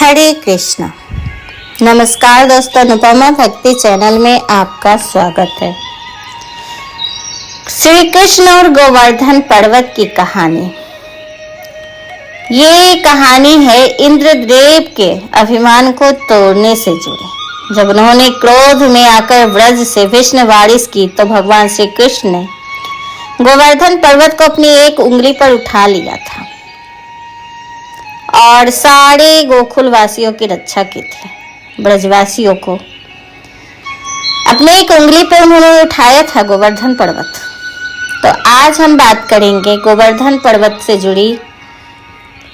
हरे कृष्णा। नमस्कार दोस्तों, अनुपमा भक्ति चैनल में आपका स्वागत है। श्री कृष्ण और गोवर्धन पर्वत की कहानी। ये कहानी है इंद्रदेव के अभिमान को तोड़ने से जुड़ी। जब उन्होंने क्रोध में आकर ब्रज से विष्णु वारिस की तो भगवान श्री कृष्ण ने गोवर्धन पर्वत को अपनी एक उंगली पर उठा लिया था और सारे गोकुल वासियों की रक्षा की थी। ब्रजवासियों को अपने एक उंगली पर उन्होंने उठाया था गोवर्धन पर्वत। तो आज हम बात करेंगे गोवर्धन पर्वत से जुड़ी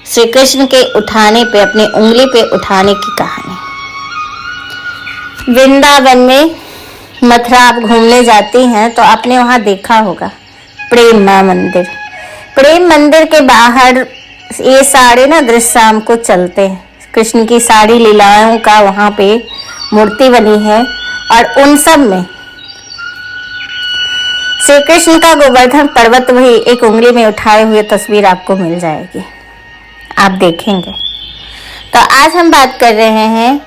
श्री कृष्ण के उठाने पे, अपनी उंगली पे उठाने की कहानी। वृंदावन में मथुरा आप घूमने जाती हैं तो आपने वहां देखा होगा प्रेम मंदिर। प्रेम मंदिर के बाहर ये सारे दृश्य शाम को चलते हैं। कृष्ण की सारी लीलाओं का वहां पे मूर्ति बनी है और उन सब में श्री कृष्ण का गोवर्धन पर्वत वही एक उंगली में उठाए हुए तस्वीर आपको मिल जाएगी, आप देखेंगे। तो आज हम बात कर रहे हैं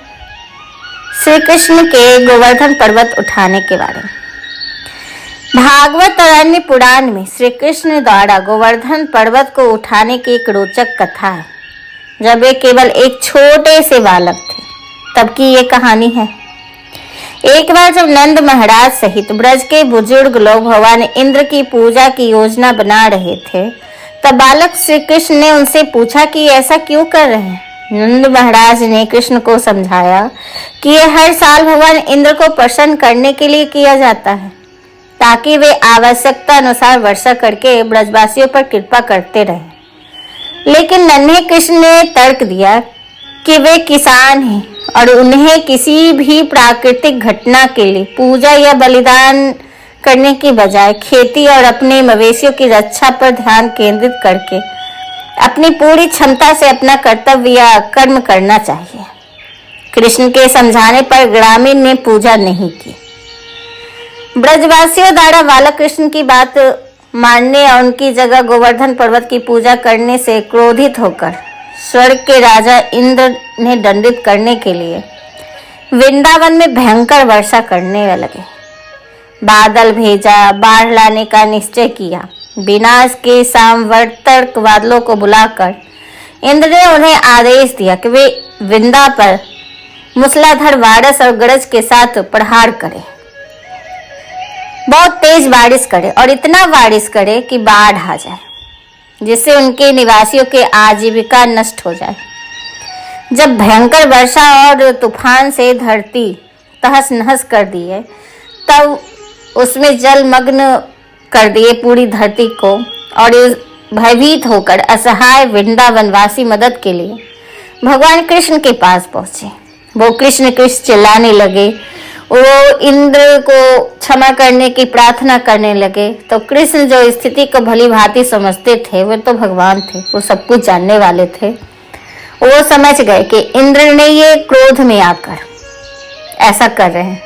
श्री कृष्ण के गोवर्धन पर्वत उठाने के बारे में। भागवत और अन्य पुराण में श्री कृष्ण द्वारा गोवर्धन पर्वत को उठाने की एक रोचक कथा है। जब वे केवल एक छोटे से बालक थे तब की ये कहानी है। एक बार जब नंद महाराज सहित ब्रज के बुजुर्ग लोग भगवान इंद्र की पूजा की योजना बना रहे थे तब बालक श्री कृष्ण ने उनसे पूछा कि ऐसा क्यों कर रहे हैं। नंद महाराज ने कृष्ण को समझाया कि यह हर साल भगवान इंद्र को प्रसन्न करने के लिए किया जाता है ताकि वे आवश्यकता अनुसार वर्षा करके ब्रजवासियों पर कृपा करते रहे। लेकिन नन्हे कृष्ण ने तर्क दिया कि वे किसान हैं और उन्हें किसी भी प्राकृतिक घटना के लिए पूजा या बलिदान करने की बजाय खेती और अपने मवेशियों की रक्षा पर ध्यान केंद्रित करके अपनी पूरी क्षमता से अपना कर्तव्य या कर्म करना चाहिए। कृष्ण के समझाने पर ग्रामीण ने पूजा नहीं की। ब्रजवासियों द्वारा बालक कृष्ण की बात मानने और उनकी जगह गोवर्धन पर्वत की पूजा करने से क्रोधित होकर स्वर्ग के राजा इंद्र ने दंडित करने के लिए वृंदावन में भयंकर वर्षा करने लगे। बादल भेजा, बाढ़ लाने का निश्चय किया। विनाश के सामवर्तक बादलों को बुलाकर इंद्र ने उन्हें आदेश दिया कि वे वृंदा पर मूसलाधार बारिश और गरज के साथ प्रहार करें, बहुत तेज बारिश करे और इतना बारिश करे कि बाढ़ आ जाए, जिससे उनके निवासियों की आजीविका नष्ट हो जाए। जब भयंकर वर्षा और तूफान से धरती तहस नहस कर दिए तब उसमें जलमग्न कर दिए पूरी धरती को और भयभीत होकर असहाय वृंदावनवासी मदद के लिए भगवान कृष्ण के पास पहुंचे। वो कृष्ण कृष्ण चिल्लाने लगे, वो इंद्र को क्षमा करने की प्रार्थना करने लगे। तो कृष्ण जो स्थिति को भली भांति समझते थे, वो तो भगवान थे, वो सब कुछ जानने वाले थे। वो समझ गए कि इंद्र ने ये क्रोध में आकर ऐसा कर रहे हैं।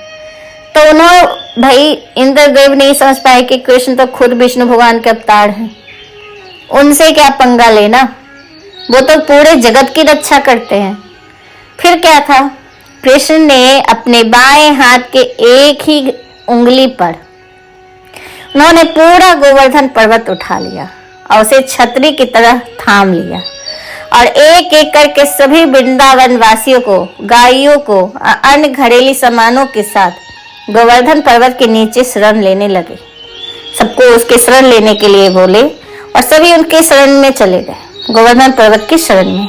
तो उन्होंने भाई इंद्रदेव नहीं समझ पाए कि कृष्ण तो खुद विष्णु भगवान के अवतार हैं, उनसे क्या पंगा लेना, वो तो पूरे जगत की रक्षा करते हैं। फिर क्या था, कृष्ण ने अपने बाएं हाथ के एक ही उंगली पर उन्होंने पूरा गोवर्धन पर्वत उठा लिया और उसे छतरी की तरह थाम लिया और एक एक करके सभी वृंदावन वासियों को, गायों को, अन्य घरेलू सामानों के साथ गोवर्धन पर्वत के नीचे शरण लेने लगे। सबको उसके शरण लेने के लिए बोले और सभी उनके शरण में चले गए, गोवर्धन पर्वत की शरण में।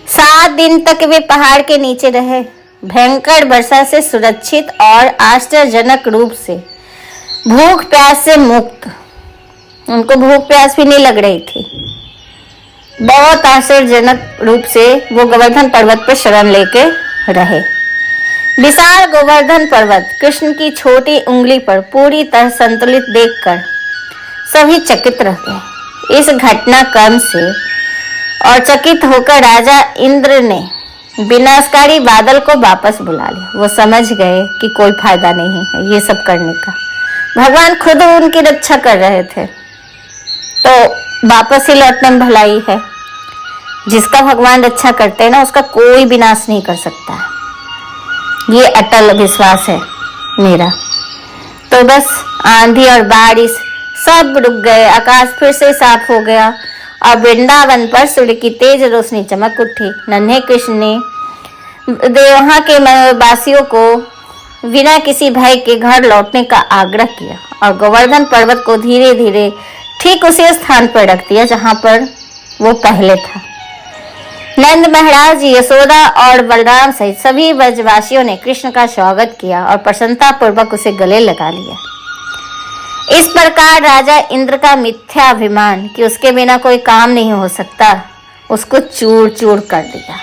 7 दिन तक वे पहाड़ के नीचे रहे, भयंकर वर्षा से सुरक्षित और आश्चर्यजनक रूप से भूख प्यास से मुक्त। उनको भूख प्यास भी नहीं लग रही थी। बहुत आश्चर्यजनक रूप से वो गोवर्धन पर्वत पर शरण लेके रहे। विशाल गोवर्धन पर्वत कृष्ण की छोटी उंगली पर पूरी तरह संतुलित देखकर सभी चकित रह गए। इस घटनाक्रम से और चकित होकर राजा इंद्र ने विनाशकारी बादल को वापस बुला लिया। वो समझ गए कि कोई फायदा नहीं है ये सब करने का, भगवान खुद उनकी रक्षा कर रहे थे, तो वापस ही लौटने में भलाई है। जिसका भगवान रक्षा करते हैं ना, उसका कोई विनाश नहीं कर सकता। ये अटल विश्वास है मेरा। तो बस आंधी और बारिश सब रुक गए, आकाश फिर से साफ हो गया और वृंदावन पर सूर्य की तेज रोशनी चमक उठी। नन्हे कृष्ण ने वहां के वासियों को बिना किसी भय के घर लौटने का आग्रह किया और गोवर्धन पर्वत को धीरे धीरे ठीक उसी स्थान पर रख दिया जहां पर वो पहले था। नंद महाराज, यशोदा और बलराम सहित सभी ब्रजवासियों ने कृष्ण का स्वागत किया और प्रसन्नता पूर्वक उसे गले लगा लिया। इस प्रकार राजा इंद्र का मिथ्या अभिमान कि उसके बिना कोई काम नहीं हो सकता, उसको चूर चूर कर दिया।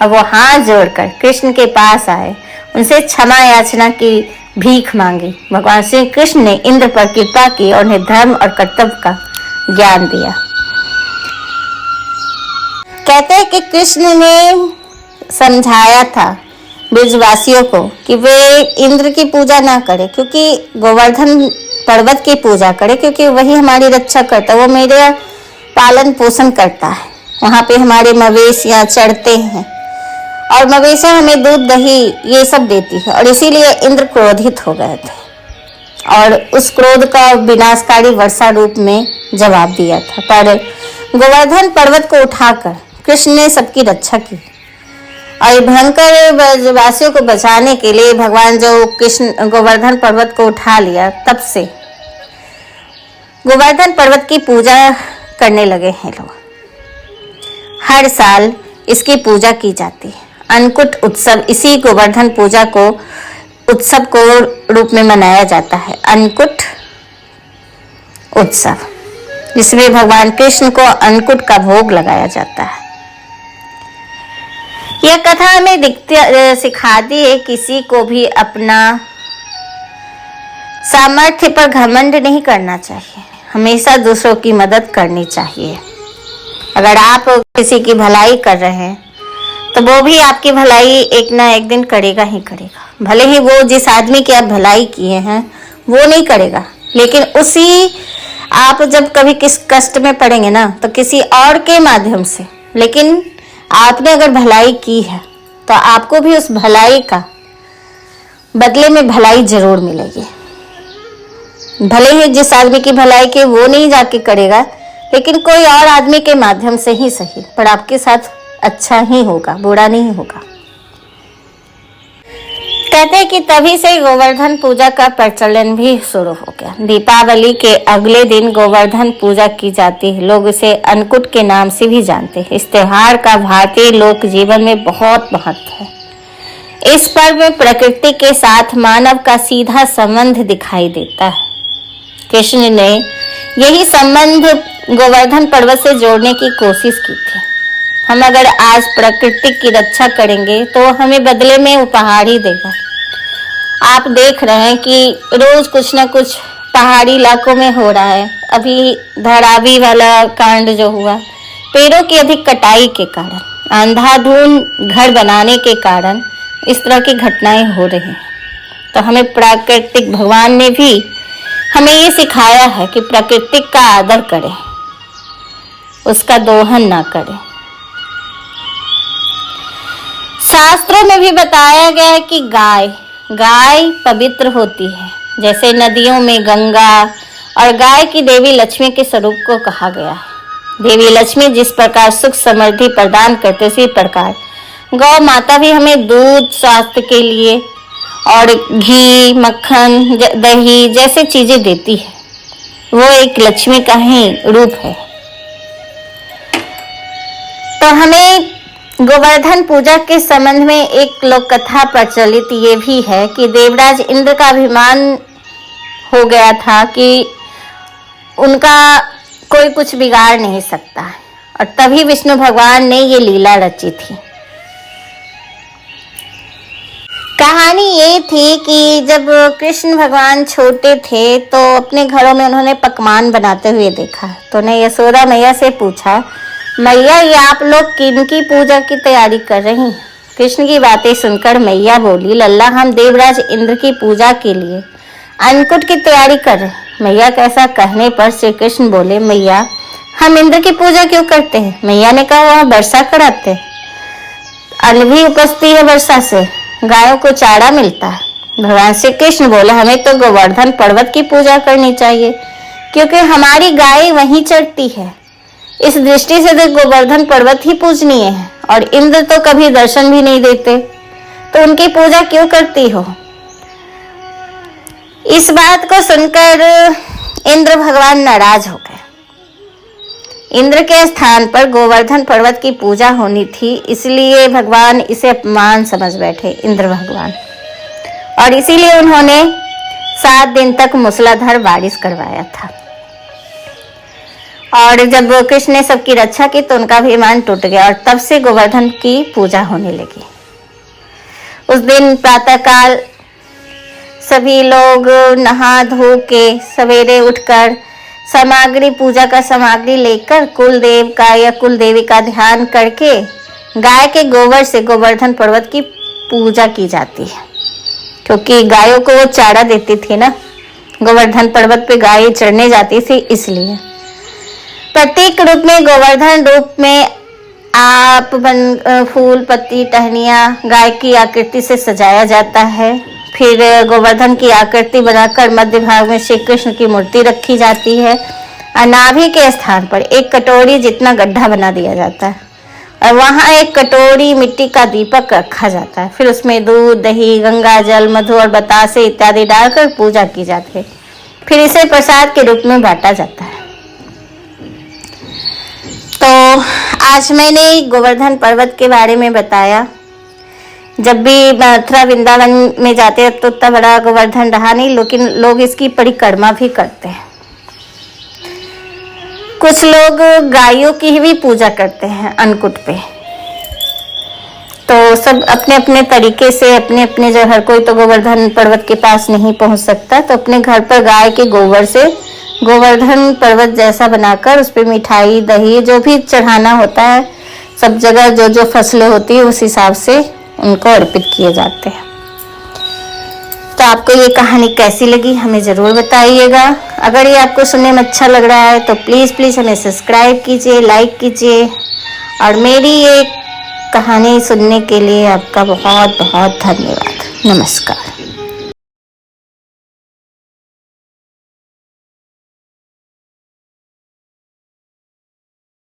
अब वो हाथ जोड़कर कृष्ण के पास आए, उनसे क्षमा याचना की भीख मांगी। भगवान श्री कृष्ण ने इंद्र पर कृपा की और उन्हें धर्म और कर्तव्य का ज्ञान दिया। कहते हैं कि कृष्ण ने समझाया था ब्रजवासियों को कि वे इंद्र की पूजा ना करें, क्योंकि गोवर्धन पर्वत की पूजा करें, क्योंकि वही हमारी रक्षा करता है, वो मेरा पालन पोषण करता है। वहाँ पे हमारे मवेशियाँ चढ़ते हैं और मवेशियाँ हमें दूध दही ये सब देती है, और इसीलिए इंद्र क्रोधित हो गए थे और उस क्रोध का विनाशकारी वर्षा रूप में जवाब दिया था। पर गोवर्धन पर्वत को उठाकर कृष्ण ने सबकी रक्षा की और भयंकर ब्रजवासियों को बचाने के लिए भगवान जो कृष्ण गोवर्धन पर्वत को उठा लिया, तब से गोवर्धन पर्वत की पूजा करने लगे हैं लोग। हर साल इसकी पूजा की जाती है। अन्नकूट उत्सव इसी गोवर्धन पूजा को उत्सव को रूप में मनाया जाता है। अन्नकूट उत्सव, जिसमें भगवान कृष्ण को अन्नकूट का भोग लगाया जाता है। यह कथा हमें सिखाती है किसी को भी अपना सामर्थ्य पर घमंड नहीं करना चाहिए, हमेशा दूसरों की मदद करनी चाहिए। अगर आप किसी की भलाई कर रहे हैं तो वो भी आपकी भलाई एक ना एक दिन करेगा ही करेगा। भले ही वो जिस आदमी की आप भलाई किए हैं वो नहीं करेगा, लेकिन उसी आप जब कभी किस कष्ट में पड़ेंगे ना, तो किसी और के माध्यम से, लेकिन आपने अगर भलाई की है तो आपको भी उस भलाई का बदले में भलाई जरूर मिलेगी। भले ही जिस आदमी की भलाई की वो नहीं जाके करेगा, लेकिन कोई और आदमी के माध्यम से ही सही, पर आपके साथ अच्छा ही होगा, बुरा नहीं होगा। कहते हैं कि तभी से गोवर्धन पूजा का प्रचलन भी शुरू हो गया। दीपावली के अगले दिन गोवर्धन पूजा की जाती है। लोग इसे अन्नकूट के नाम से भी जानते हैं। इस त्योहार का भारतीय लोक जीवन में बहुत महत्व है। इस पर्व में प्रकृति के साथ मानव का सीधा संबंध दिखाई देता है। कृष्ण ने यही संबंध गोवर्धन पर्वत से जोड़ने की कोशिश की थी। हम अगर आज प्रकृति की रक्षा करेंगे तो हमें बदले में उपहार ही देगा। आप देख रहे हैं कि रोज कुछ ना कुछ पहाड़ी इलाकों में हो रहा है। अभी धरावी वाला कांड जो हुआ, पेड़ों की अधिक कटाई के कारण, अंधाधुंध घर बनाने के कारण इस तरह की घटनाएं हो रही हैं। तो हमें प्राकृतिक भगवान ने भी हमें ये सिखाया है कि प्राकृतिक का आदर करें, उसका दोहन ना करें। शास्त्रों में भी बताया गया है कि गाय पवित्र होती है, जैसे नदियों में गंगा, और गाय की देवी लक्ष्मी के स्वरूप को कहा गया है। देवी लक्ष्मी जिस प्रकार सुख समृद्धि प्रदान करते, उसी प्रकार गौ माता भी हमें दूध, स्वास्थ्य के लिए और घी, मक्खन, दही जैसे चीजें देती है। वो एक लक्ष्मी का ही रूप है। तो हमें गोवर्धन पूजा के संबंध में एक लोक कथा प्रचलित ये भी है कि देवराज इंद्र का अभिमान हो गया था कि उनका कोई कुछ बिगाड़ नहीं सकता है, और तभी विष्णु भगवान ने ये लीला रची थी। कहानी ये थी कि जब कृष्ण भगवान छोटे थे तो अपने घरों में उन्होंने पकवान बनाते हुए देखा। तो उन्हें यशोदा मैया से पूछा, मैया ये आप लोग किनकी पूजा की तैयारी कर रही हैं? कृष्ण की बातें सुनकर मैया बोली, लल्ला हम देवराज इंद्र की पूजा के लिए अन्नकूट की तैयारी कर रहे हैं। मैया कैसा कहने पर श्री कृष्ण बोले, मैया हम इंद्र की पूजा क्यों करते हैं? मैया ने कहा वह वर्षा कराते हैं, अन्न भी उपजती है वर्षा से, गायों को चारा मिलता है। भगवान श्री कृष्ण बोले हमें तो गोवर्धन पर्वत की पूजा करनी चाहिए, क्योंकि हमारी गाय वहीं चढ़ती है। इस दृष्टि से तो गोवर्धन पर्वत ही पूजनीय है, और इंद्र तो कभी दर्शन भी नहीं देते, तो उनकी पूजा क्यों करती हो? इस बात को सुनकर इंद्र भगवान नाराज हो गए। इंद्र के स्थान पर गोवर्धन पर्वत की पूजा होनी थी, इसलिए भगवान इसे अपमान समझ बैठे, इंद्र भगवान, और इसीलिए उन्होंने 7 दिन तक मूसलाधार बारिश करवाया था। और जब कृष्ण ने सबकी रक्षा की तो उनका अभिमान टूट गया, और तब से गोवर्धन की पूजा होने लगी। उस दिन प्रातःकाल सभी लोग नहा धो के सवेरे उठकर सामग्री, पूजा का सामग्री लेकर कुलदेव का या कुलदेवी का ध्यान करके गाय के गोबर से गोवर्धन पर्वत की पूजा की जाती है, क्योंकि गायों को वो चारा देती थी ना, गोवर्धन पर्वत पे गायें चढ़ने जाती थी, इसलिए प्रतीक रूप में गोवर्धन रूप में आप फूल, पत्ती, टहनियाँ गाय की आकृति से सजाया जाता है। फिर गोवर्धन की आकृति बनाकर मध्य भाग में श्री कृष्ण की मूर्ति रखी जाती है, और नाभि के स्थान पर एक कटोरी जितना गड्ढा बना दिया जाता है, और वहाँ एक कटोरी मिट्टी का दीपक रखा जाता है। फिर उसमें दूध, दही, गंगा जल, मधु और बतासे इत्यादि डालकर पूजा की जाती है। फिर इसे प्रसाद के रूप में बांटा जाता है। तो आज मैंने गोवर्धन पर्वत के बारे में बताया। जब भी मथुरा वृंदावन में जाते हैं तो उतना बड़ा गोवर्धन रहा नहीं, लेकिन लोग इसकी परिक्रमा भी करते हैं। कुछ लोग गायों की भी पूजा करते हैं अन्नकूट पे। तो सब अपने अपने तरीके से, अपने अपने, जो हर कोई तो गोवर्धन पर्वत के पास नहीं पहुंच सकता, तो अपने घर पर गाय के गोबर से गोवर्धन पर्वत जैसा बनाकर उस पर मिठाई, दही, जो भी चढ़ाना होता है, सब जगह जो जो फसलें होती है उस हिसाब से उनको अर्पित किए जाते हैं। तो आपको ये कहानी कैसी लगी हमें ज़रूर बताइएगा। अगर ये आपको सुनने में अच्छा लग रहा है तो प्लीज़ हमें सब्सक्राइब कीजिए, लाइक कीजिए, और मेरी ये कहानी सुनने के लिए आपका बहुत बहुत धन्यवाद। नमस्कार।